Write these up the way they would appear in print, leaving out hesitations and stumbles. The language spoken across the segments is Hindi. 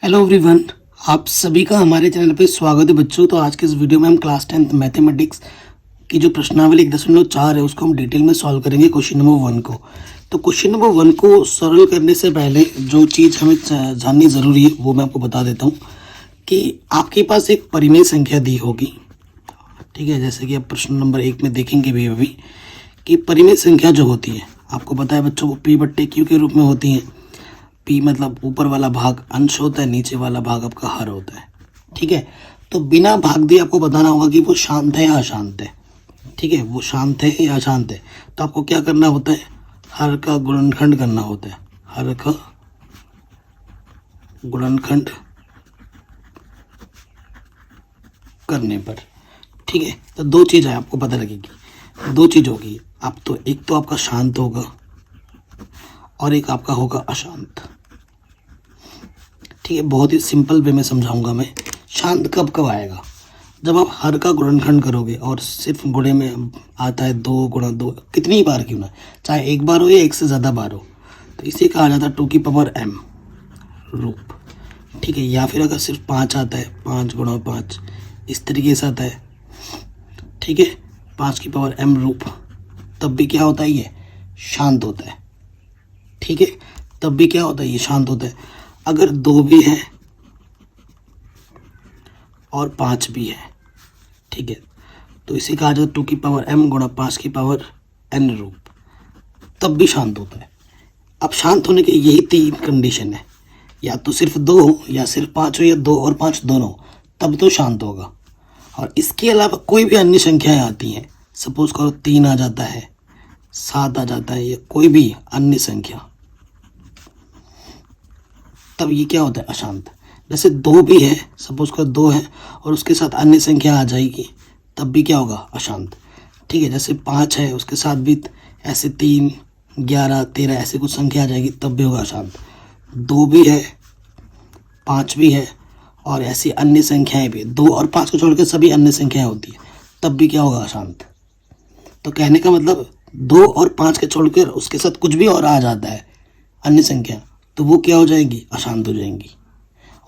हेलो एवरीवन, आप सभी का हमारे चैनल पे स्वागत है बच्चों। तो आज के इस वीडियो में हम क्लास 10th मैथमेटिक्स की जो प्रश्नावली 1.4 है उसको हम डिटेल में सॉल्व करेंगे क्वेश्चन नंबर 1 को। तो क्वेश्चन नंबर 1 को सरल करने से पहले जो चीज़ हमें जाननी ज़रूरी है वो मैं आपको बता देता हूँ कि आपके पास एक परिमेय संख्या दी होगी, ठीक है। जैसे कि आप प्रश्न नंबर 1 में देखेंगे भी अभी कि परिमेय संख्या जो होती है आपको पता है बच्चों को P/Q के रूप में होती है। पी मतलब ऊपर वाला भाग अंश होता है, नीचे वाला भाग आपका हर होता है, ठीक है। तो बिना भाग दिए आपको बताना होगा कि वो शांत है या अशांत है, ठीक है। वो शांत है या अशांत है, तो आपको क्या करना होता है, हर का गुणनखंड करना होता है। हर का गुणनखंड करने पर, ठीक है। तो दो चीज़ है आपको पता लगेगी, दो चीज़ होगी। आप तो एक तो आपका शांत होगा और एक आपका होगा अशांत, ठीक है। बहुत ही सिंपल वे में समझाऊंगा मैं। शांत कब कब आएगा, जब आप हर का गुणनखंड करोगे और सिर्फ गुणे में आता है 2 गुणा 2, कितनी बार क्यों ना, चाहे एक बार हो या एक से ज़्यादा बार हो, तो इसे कहा जाता है 2m रूप, ठीक है। या फिर अगर सिर्फ 5 आता है, 5 गुणा 5 इस तरीके से आता है, ठीक है, 5m रूप, तब भी क्या होता है, ये शांत होता है, ठीक है। तब भी क्या होता है, ये शांत होता है। अगर 2 भी है और 5 भी है, ठीक है, तो इसे कहा जाता है 2m गुणा 5n रूप, तब भी शांत होता है। अब शांत होने के यही 3 कंडीशन है, या तो सिर्फ 2 हो, या सिर्फ 5 हो, या 2 और 5 दोनों, तब तो शांत होगा। और इसके अलावा कोई भी अन्य संख्याएं आती हैं, सपोज करो 3 आ जाता है, 7 आ जाता है, या कोई भी अन्य संख्या, तब ये क्या होता है, अशांत। जैसे 2 भी है, सपोज करो 2 है और उसके साथ अन्य संख्या आ जाएगी, तब भी क्या होगा, अशांत, ठीक है। जैसे 5 है उसके साथ भी ऐसे 3, 11, 13 ऐसे कुछ संख्या आ जाएगी, तब भी होगा अशांत। 2 भी है, 5 भी है और ऐसी अन्य संख्याएं भी, 2 और 5 को छोड़कर सभी अन्य संख्याएं होती है, तब भी क्या होगा, अशांत। तो कहने का मतलब 2 और 5 के छोड़कर उसके साथ कुछ भी और आ जाता है अन्य संख्या, तो वो क्या हो जाएंगी, अशांत हो जाएंगी।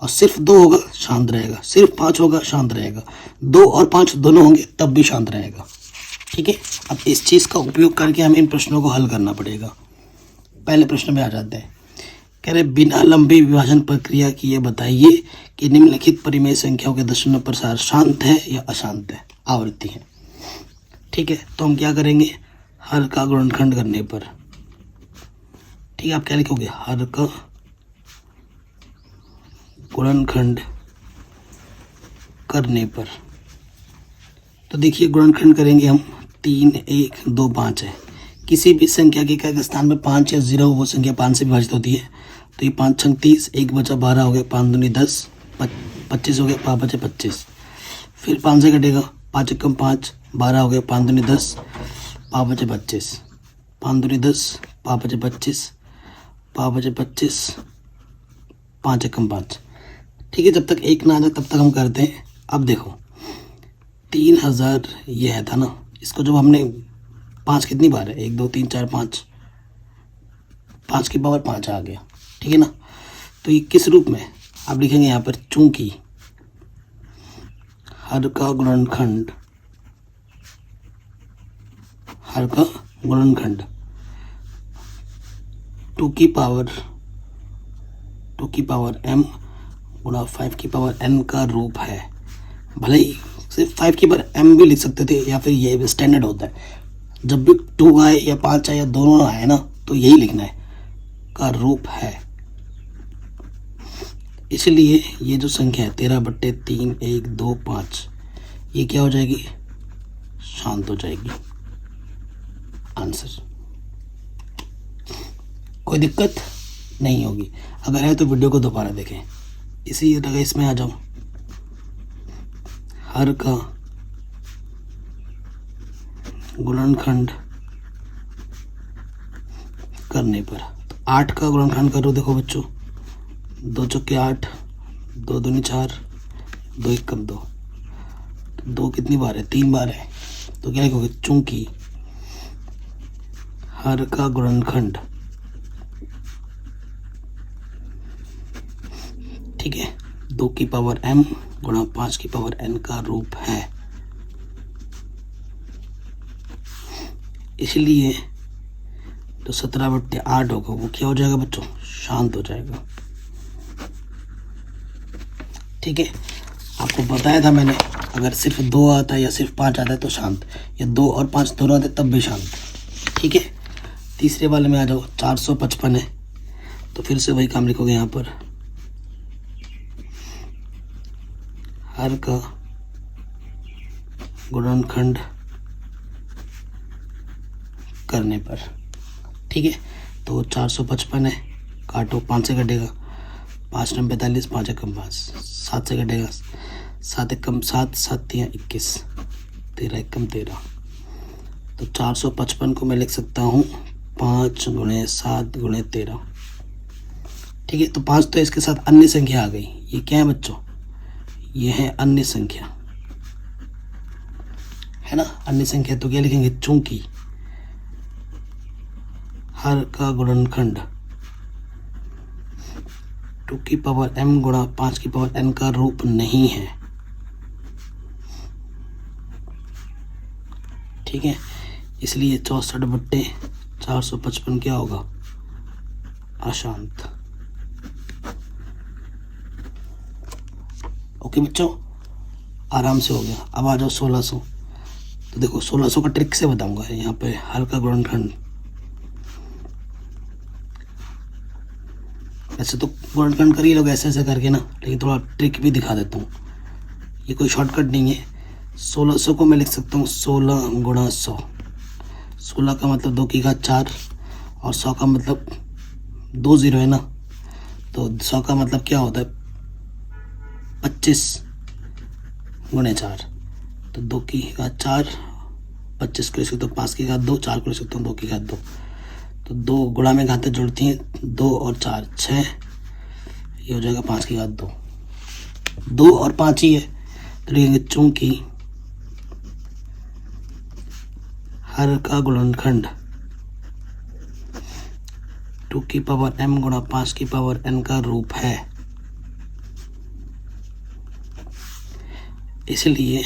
और सिर्फ 2 होगा शांत रहेगा, सिर्फ 5 होगा शांत रहेगा, 2 और 5 दोनों होंगे तब भी शांत रहेगा, ठीक है। अब इस चीज़ का उपयोग करके हमें इन प्रश्नों को हल करना पड़ेगा। पहले प्रश्न में आ जाते हैं, कह रहे बिना लंबी विभाजन प्रक्रिया की ये बताइए कि निम्नलिखित परिमेय संख्याओं के दशमलव प्रसार शांत है या अशांत है, आवृत्ति है, ठीक है। तो हम क्या करेंगे, हर का गुणनखंड करने पर, ठीक है, आप क्या लिखोगे, हर का गुणनखंड करने पर। तो देखिए गुणनखंड करेंगे हम, 3, 1, 2, 5 है। किसी भी संख्या के क्या स्थान में 5 या 0 हो, वो संख्या 5 से विभाजित होती है। तो ये 5 छंग 30, 1 बचा 12 हो गया, 5 दूनी 10, 25 हो गया, 5 बचे 25। फिर 5 से कटेगा, 5 एकम 5, 12 हो गया, 5 दूनी 10, 5 बचे 25, 5 दूनी 10, 5 बचे 25, 5 बचे 25, 5 एकम 5, ठीक है। जब तक 1 ना आ जाए तब तक हम करते हैं। अब देखो 3000 ये है था ना, इसको जब हमने 5 कितनी बार है, 1 2 3 4 5, 5 की पावर 5 आ गया, ठीक है ना। तो ये किस रूप में आप लिखेंगे यहाँ पर, चूंकि हर का गुणनखंड, हर का गुणनखंड 2 की पावर m गुणा 5 की पावर n का रूप है। भले ही सिर्फ 5 की पावर m भी लिख सकते थे, या फिर ये स्टैंडर्ड होता है, जब भी 2 आए या 5 आए या दोनों आए ना, तो यही लिखना है, का रूप है। इसलिए ये जो संख्या है 13/3, 1 2 5, ये क्या हो जाएगी, शांत हो जाएगी। आंसर, कोई दिक्कत नहीं होगी। अगर है तो वीडियो को दोबारा देखें। इसी जगह इसमें आ जाओ, हर का गुणनखंड करने पर, तो 8 का गुणनखंड करो, देखो बच्चों, 2 चौके 8, 2 दूनी 4, 2 एकम 2, 2 कितनी बार है, 3 बार है। तो क्या लिखोगे, चूंकि हर का गुणनखंड, ठीक है, 2 की पावर m गुणा 5 की पावर n का रूप है। इसलिए तो 17/8 होगा, वो क्या हो जाएगा बच्चों, शांत हो जाएगा। ठीक है, आपको बताया था मैंने, अगर सिर्फ 2 आता है या सिर्फ 5 आता है तो शांत, या 2 और 5 दोनों आते तब भी शांत। ठीक है, तीसरे वाले में आ जाओ, 455 है तो फिर से वही काम लिखोगे यहाँ पर, हर का गुणनखंड करने पर। ठीक है, तो 455 है, काटो, 5 से कटेगा, 5 9 45, 5 एकम 5, 7 से कटेगा, 7 एकम 7, 7 3 21, 13 एकम 13। तो 455 को मैं लिख सकता हूँ 5 गुणे 7 गुणे 13। ठीक है, तो 5 तो इसके साथ अन्य संख्या आ गई, ये क्या है बच्चों, ये है अन्य संख्या, है ना। अन्य संख्या तो क्या लिखेंगे, चूंकि हर का गुणनखंड 2 की पावर m गुणा 5 की पावर n का रूप नहीं है। ठीक है, इसलिए 64/455 क्या होगा, अशांत। ओके बच्चों, आराम से हो गया। अब आ जाओ 1600। तो देखो 1600 का ट्रिक से बताऊंगा, यहाँ पे हर का गुणनखंड, वैसे तो गुणनखंड कर ही लोग ऐसे ऐसे करके ना, लेकिन थोड़ा ट्रिक भी दिखा देता हूँ, ये कोई शॉर्टकट नहीं है। 1600 को मैं लिख सकता हूँ 16 गुणा 100। 16 का मतलब 2 की घात 4 और 100 का मतलब 2 0 है ना, तो 100 का मतलब क्या होता है 25 गुणे 4, तो 2 की घात 4, 25 को लिख सकता हूँ 5 की घात 2, 4 को लिख सकता हूँ 2 की घात 2, तो 2 गुणा में घातें जुड़ती हैं, 2 और 4 6, ये हो जाएगा 5 की घात 2, 2 और 5 ही है, तो लिखेंगे चूंकि हर का गुणनखंड 2 की पावर m गुणा 5 की पावर n का रूप है, इसलिए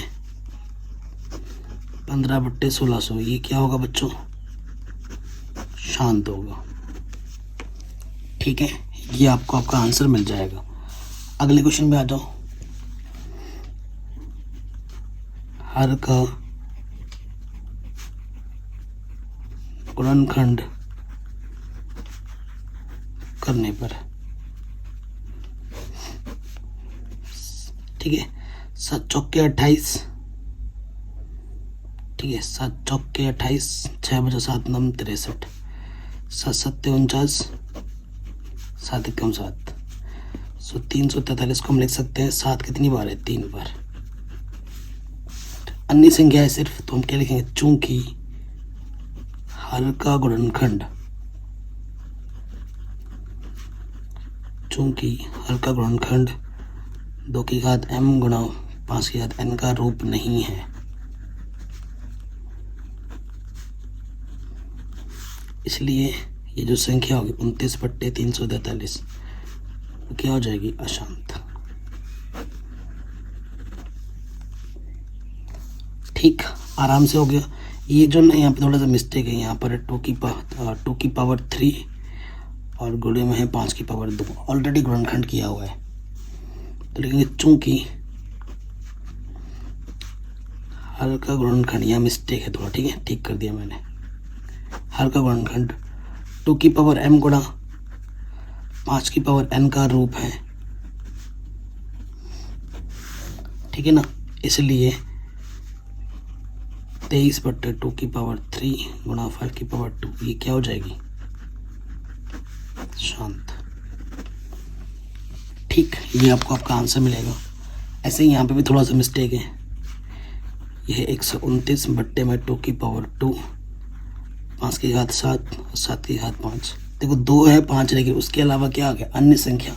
15/1600 ये क्या होगा बच्चों, शांत होगा। ठीक है, ये आपको आपका आंसर मिल जाएगा। अगले क्वेश्चन में आ जाओ, हर का गुणनखंड करने पर। ठीक है, 7 चौके 28, ठीक है, 7 चौके 28, 6 बजा 7 9 63, 7 7 49, 7 एकम 7, सो 343 को हम लिख सकते हैं 7 कितनी बार है, 3 बार। अन्य संख्या है सिर्फ, तो हम क्या लिखेंगे, चूंकि हर का गुणनखंड, चूंकि हर का गुणनखंड 2 की घात m गुणा 5 की घात n का रूप नहीं है, इसलिए ये जो संख्या होगी 29/343 वो क्या हो जाएगी, अशांत। ठीक, आराम से हो गया। ये जो ना यहाँ पे थोड़ा सा मिस्टेक है, यहाँ पर 2 की पावर 3 और गुणे में है 5 की पावर 2, ऑलरेडी गुणनखंड किया हुआ है, तो लिखेंगे चूंकि हर का गुणनखंड, यहाँ मिस्टेक है थोड़ा, ठीक है, ठीक कर दिया मैंने। हर का गुणनखंड 2 की पावर m गुणा 5 की पावर n का रूप है, ठीक है ना, इसलिए 23/2 की पावर 3 गुणा 5 की पावर 2 ये क्या हो जाएगी, शांत। ठीक, ये आपको आपका आंसर मिलेगा। ऐसे ही यहाँ पे भी थोड़ा सा मिस्टेक है, यह 129/2 की पावर 2, 5 की घात 7 और 7 की घात 5। देखो 2 है 5 रहेगी, उसके अलावा क्या आ गया, अन्य संख्या,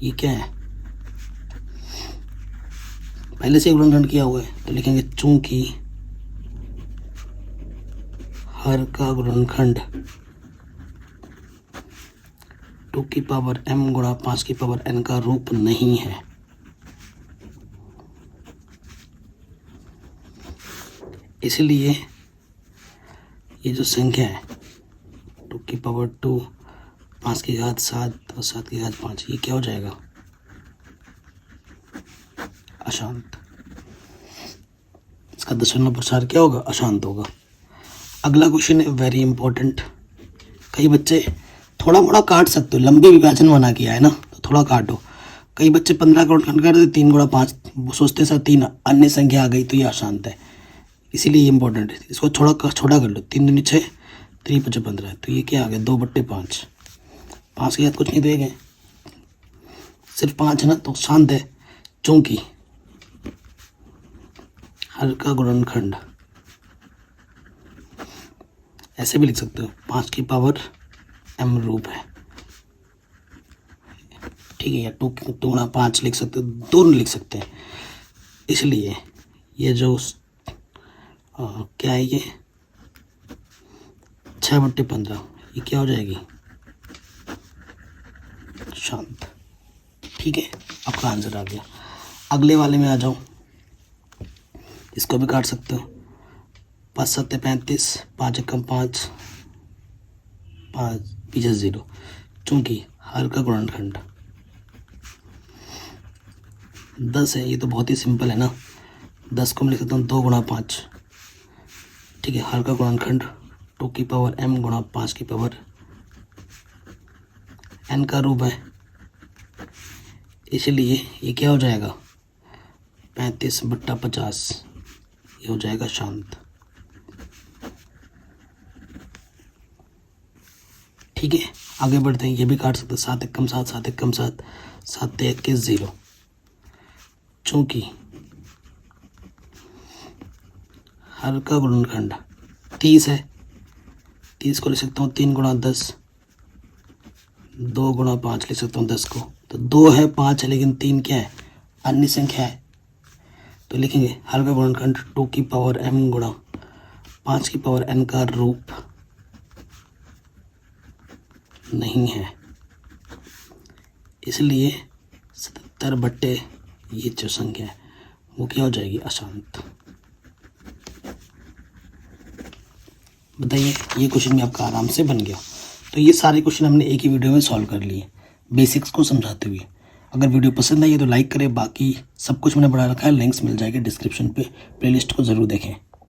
ये क्या है, पहले से गुणनखंड किया हुआ है, तो लिखेंगे चूंकि हर का गुणनखंड 2 की पावर m गुणा 5 की पावर n का रूप नहीं है। इसलिए ये जो संख्या है 2 की पावर 2, 5 की घात 7 और 7 की घात 5, ये क्या हो जाएगा? अशांत। इसका दशमलव प्रसार क्या होगा? अशांत होगा। अगला क्वेश्चन है वेरी इंपॉर्टेंट। कई बच्चे थोड़ा मोड़ा काट सकते हो, लंबे विभाजन मना किया है ना, तो थोड़ा काटो। कई बच्चे 15 का गुणनखंड कर देते, 3 गुणा 5 सोचते सर 3 अन्य संख्या आ गई तो ये अशांत है, इसीलिए ये इंपॉर्टेंट है। इसको छोटा कर लो, 3 दूनी 6, 3 5 15, तो ये क्या आ गया? 2/5। 5 के साथ कुछ नहीं देंगे, सिर्फ 5 है ना, तो शांत है। चूंकि हर का गुणनखंड ऐसे भी लिख सकते हो, 5 की पावर m रूप है, ठीक है, या 2 गुणा 5 लिख सकते हो, दोनों लिख सकते हैं। इसलिए ये जो क्या है, ये 6/15, ये क्या हो जाएगी? शांत। ठीक है, आपका आंसर आ गया। अगले वाले में आ जाओ, इसको भी काट सकते हो। 5 7 35, 5 एकम 5, 5 पीछे 0, चूंकि हर का गुणनखंड 10 है, ये तो बहुत ही सिंपल है ना। 10 को मैं लिख सकता हूँ 2 गुणा 5, ठीक है। हर का गुणनखंड 2 की पावर m गुणा 5 की पावर n का रूप है, इसलिए ये क्या हो जाएगा? 35/50, ये हो जाएगा शांत। ठीक है, आगे बढ़ते हैं। ये भी काट सकते हैं, 7 एकम 7, 7 एकम 7, 7 21 0, चूंकि हर का गुणनखंड 30 है, 30 को लिख सकता हूँ 3 गुणा 10, 2 गुणा 5 लिख सकता हूँ 10 को, तो 2 है 5 है, लेकिन 3 क्या है? अन्य संख्या है, तो लिखेंगे हर का गुणनखंड 2 की पावर m गुणा 5 की पावर n का रूप नहीं है, इसलिए 77 ये जो संख्या है वो क्या हो जाएगी? अशांत। बताइए, ये क्वेश्चन भी आपका आराम से बन गया। तो ये सारे क्वेश्चन हमने एक ही वीडियो में सॉल्व कर लिए, बेसिक्स को समझाते हुए। अगर वीडियो पसंद आई है तो लाइक करें, बाकी सब कुछ मैंने बढ़ा रखा है, लिंक्स मिल जाएंगे डिस्क्रिप्शन पे, प्लेलिस्ट को ज़रूर देखें।